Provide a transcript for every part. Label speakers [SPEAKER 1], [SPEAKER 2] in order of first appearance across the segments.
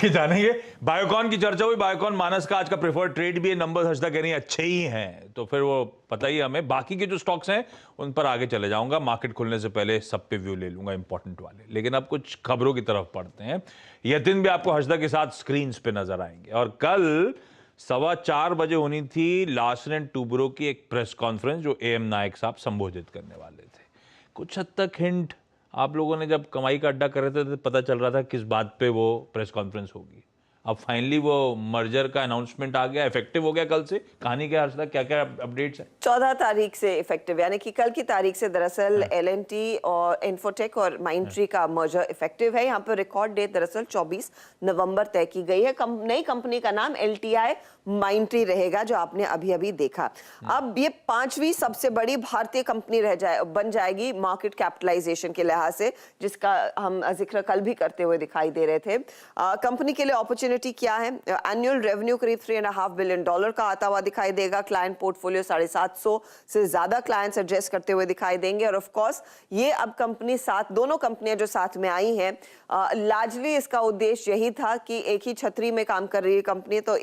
[SPEAKER 1] कि जानेंगे बायोकॉन की चर्चा हुई। बायोकॉन मानस का आज का प्रेफर्ड ट्रेड भी है, नंबर्स हर्षदा कह रही हैं अच्छे ही हैं, तो फिर वो पता ही हमें। बाकी के जो स्टॉक्स हैं उन पर आगे चले जाऊंगा, मार्केट खुलने से पहले सब पे व्यू ले लूंगा इंपॉर्टेंट वाले। लेकिन अब कुछ खबरों की तरफ पढ़ते हैं। यतिन भी आपको हर्षदा के साथ स्क्रीन पे नजर आएंगे। और कल 4:15 बजे होनी थी लार्सन एंड टूब्रो की एक प्रेस कॉन्फ्रेंस, जो एम नायक साहब संबोधित करने वाले थे। कुछ हद तक हिंट आप लोगों ने जब कमाई का अड्डा कर रहे थे तो पता चल रहा था किस बात पे वो प्रेस कॉन्फ्रेंस होगी। अब फाइनली वो मर्जर का अनाउंसमेंट आ गया, इफेक्टिव हो गया कल से। कहानी क्या हर्षदा, क्या क्या अपडेट्स है?
[SPEAKER 2] 14 तारीख से इफेक्टिव, यानी कि कल की तारीख से दरअसल एलएनटी और इन्फोटेक और माइंडट्री का मर्जर इफेक्टिव है। यहाँ पर रिकॉर्ड डेट दरअसल 24 नवंबर तय की गई है। नई कंपनी का नाम एलटीआई माइंडट्री रहेगा, जो आपने अभी अभी देखा। अब ये 5वीं सबसे बड़ी भारतीय कंपनी बन जाएगी मार्केट कैपिटलाइजेशन के लिहाज से, जिसका हम जिक्र कल भी करते हुए दिखाई दे रहे थे। कंपनी के लिए अपॉर्चुनिटी क्या है? एनुअल रेवेन्यू करीब $3.5 बिलियन का आता हुआ दिखाई देगा। क्लाइंट पोर्टफोलियो 750 से ज्यादा क्लाइंट्स एड्रेस करते हुए दिखाई देंगे। और ऑफ कोर्स ये अब दोनों कंपनियां जो साथ में आई हैं, लार्जली इसका उद्देश्य यही था कि एक ही छतरी में काम कर रही है कंपनी, तो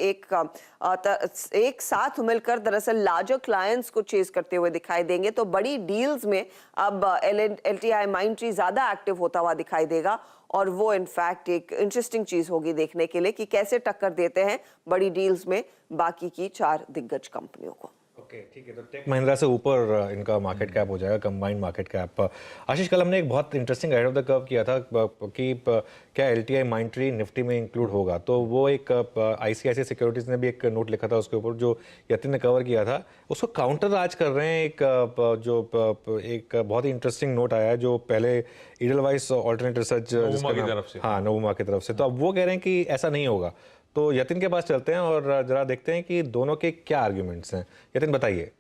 [SPEAKER 2] एक साथ मिलकर दरअसल लार्जर क्लाइंट्स को चेज करते हुए दिखाई देंगे। तो बड़ी डील्स में अब एलटीआई माइंडट्री ज्यादा एक्टिव होता हुआ दिखाई देगा। और वो इनफैक्ट एक इंटरेस्टिंग चीज होगी देखने के लिए कि कैसे टक्कर देते हैं बड़ी डील्स में बाकी की 4 दिग्गज कंपनियों को।
[SPEAKER 3] ओके, ठीक है। तो टेक महिंद्रा से ऊपर इनका मार्केट कैप हो जाएगा, कंबाइंड मार्केट कैप। आशीष, कल हमने एक बहुत interesting head of the curve किया था कि क्या एलटीआई माइंडट्री निफ्टी में इंक्लूड होगा। तो वो एक आईसीआईसीआई सिक्योरिटीज ने भी एक नोट लिखा था उसके ऊपर, जो यतिन ने कवर किया था। उसको काउंटर आज कर रहे हैं एक बहुत ही इंटरेस्टिंग नोट आया है, जो पहले इडलवाइस ऑल्टरनेट रिसर्च नोवुमा की तरफ से। तो अब वो कह रहे हैं कि ऐसा नहीं होगा। तो यतिन के पास चलते हैं और जरा देखते हैं कि दोनों के क्या आर्ग्यूमेंट्स हैं। यतिन बताइए।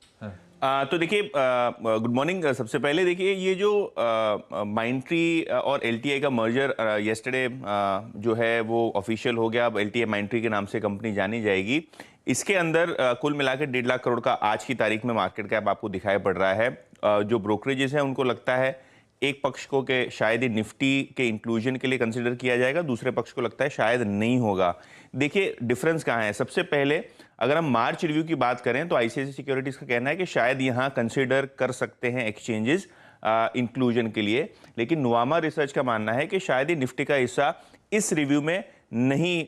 [SPEAKER 4] तो देखिए, गुड मॉर्निंग। सबसे पहले देखिए, ये जो माइंडट्री और एलटीआई का मर्जर येस्टरडे जो है वो ऑफिशियल हो गया। अब एलटीआई माइंडट्री के नाम से कंपनी जानी जाएगी। इसके अंदर कुल मिलाकर 1.5 लाख करोड़ का आज की तारीख में मार्केट कैप आपको दिखाई पड़ रहा है। जो ब्रोकरेजेस हैं उनको लगता है एक पक्ष को कि शायद ही निफ्टी के इंक्लूजन के लिए कंसिडर किया जाएगा, दूसरे पक्ष को लगता है शायद नहीं होगा। देखिए डिफरेंस कहाँ है। सबसे पहले अगर हम मार्च रिव्यू की बात करें तो आईसीआईसीआई सिक्योरिटीज का कहना है कि शायद यहाँ कंसिडर कर सकते हैं एक्सचेंजेस इंक्लूजन के लिए, लेकिन नुवामा रिसर्च का मानना है कि शायद ही निफ्टी का हिस्सा इस रिव्यू में नहीं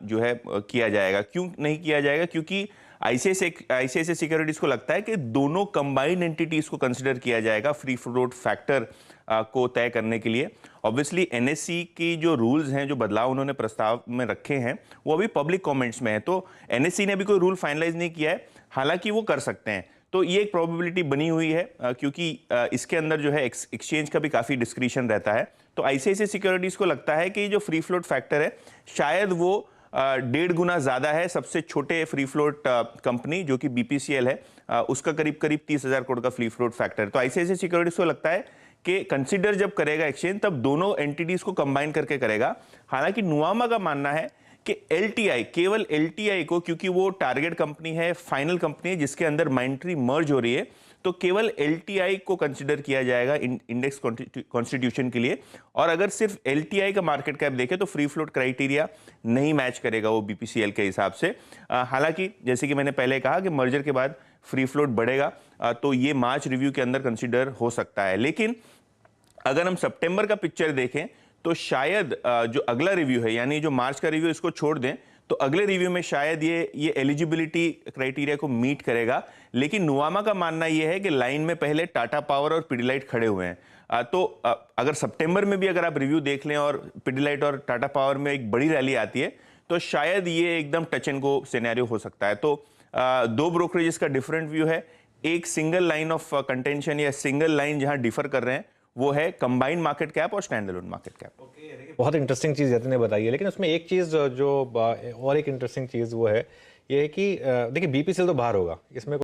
[SPEAKER 4] जो है किया जाएगा। क्यों नहीं किया जाएगा? क्योंकि आईसीआईसीआई सिक्योरिटीज को लगता है कि दोनों कंबाइंड एंटिटीज को कंसिडर किया जाएगा फ्री फ्लोट फैक्टर को तय करने के लिए। ऑब्वियसली एनएससी की जो रूल्स हैं, जो बदलाव उन्होंने प्रस्ताव में रखे हैं, वो अभी पब्लिक कमेंट्स में है। तो एनएससी ने अभी कोई रूल फाइनलाइज नहीं किया है, हालांकि वो कर सकते हैं। तो ये एक प्रोबेबिलिटी बनी हुई है, क्योंकि इसके अंदर जो है एक्सचेंज का भी काफ़ी डिस्क्रिशन रहता है। तो आईसीआईसीआई सिक्योरिटीज को लगता है कि जो फ्री फ्लोट फैक्टर है शायद वो 1.5 गुना ज़्यादा है। सबसे छोटे फ्री फ्लोट कंपनी जो कि बीपीसीएल है, उसका करीब 30,000 करोड़ का फ्री फ्लोट फैक्टर है। तो आईसीआईसीआई सिक्योरिटीज को लगता है कि कंसीडर जब करेगा एक्सचेंज, तब दोनों एंटिटीज को कंबाइन करके करेगा। हालांकि नुवामा का मानना है कि एलटीआई, केवल एलटीआई को, क्योंकि वो टारगेट कंपनी है, फाइनल कंपनी है जिसके अंदर माइंडट्री मर्ज हो रही है, तो केवल एलटीआई को कंसीडर किया जाएगा इंडेक्स कॉन्स्टिट्यूशन के लिए। और अगर सिर्फ एलटीआई का मार्केट कैप देखें तो फ्री फ्लोट क्राइटेरिया नहीं मैच करेगा वो बीपीसीएल के हिसाब से। हालांकि जैसे कि मैंने पहले कहा कि मर्जर के बाद फ्री फ्लोट बढ़ेगा, तो ये मार्च रिव्यू के अंदर कंसीडर हो सकता है। लेकिन अगर हम सितंबर का पिक्चर देखें तो शायद जो अगला रिव्यू है, यानी जो मार्च का रिव्यू, इसको छोड़ दें तो अगले रिव्यू में शायद ये एलिजिबिलिटी क्राइटेरिया को मीट करेगा। लेकिन नुवामा का मानना यह है कि लाइन में पहले टाटा पावर और पिडिलाइट खड़े हुए हैं। तो अगर सितंबर में भी अगर आप रिव्यू देख लें और पिडिलाइट और टाटा पावर में एक बड़ी रैली आती है, तो शायद ये एकदम टच एंड गो सिनेरियो हो सकता है। तो दो ब्रोकरेजेस का डिफरेंट व्यू है। एक सिंगल लाइन ऑफ कंटेंशन या सिंगल लाइन जहां डिफर कर रहे हैं वो है कंबाइंड मार्केट कैप और स्टैंड अलोन मार्केट कैप।
[SPEAKER 3] बहुत इंटरेस्टिंग चीज़ यतिन ने बताई है, लेकिन उसमें एक चीज़ और एक इंटरेस्टिंग चीज़ वो है ये है कि देखिए बीपीसीएल तो बाहर होगा, इसमें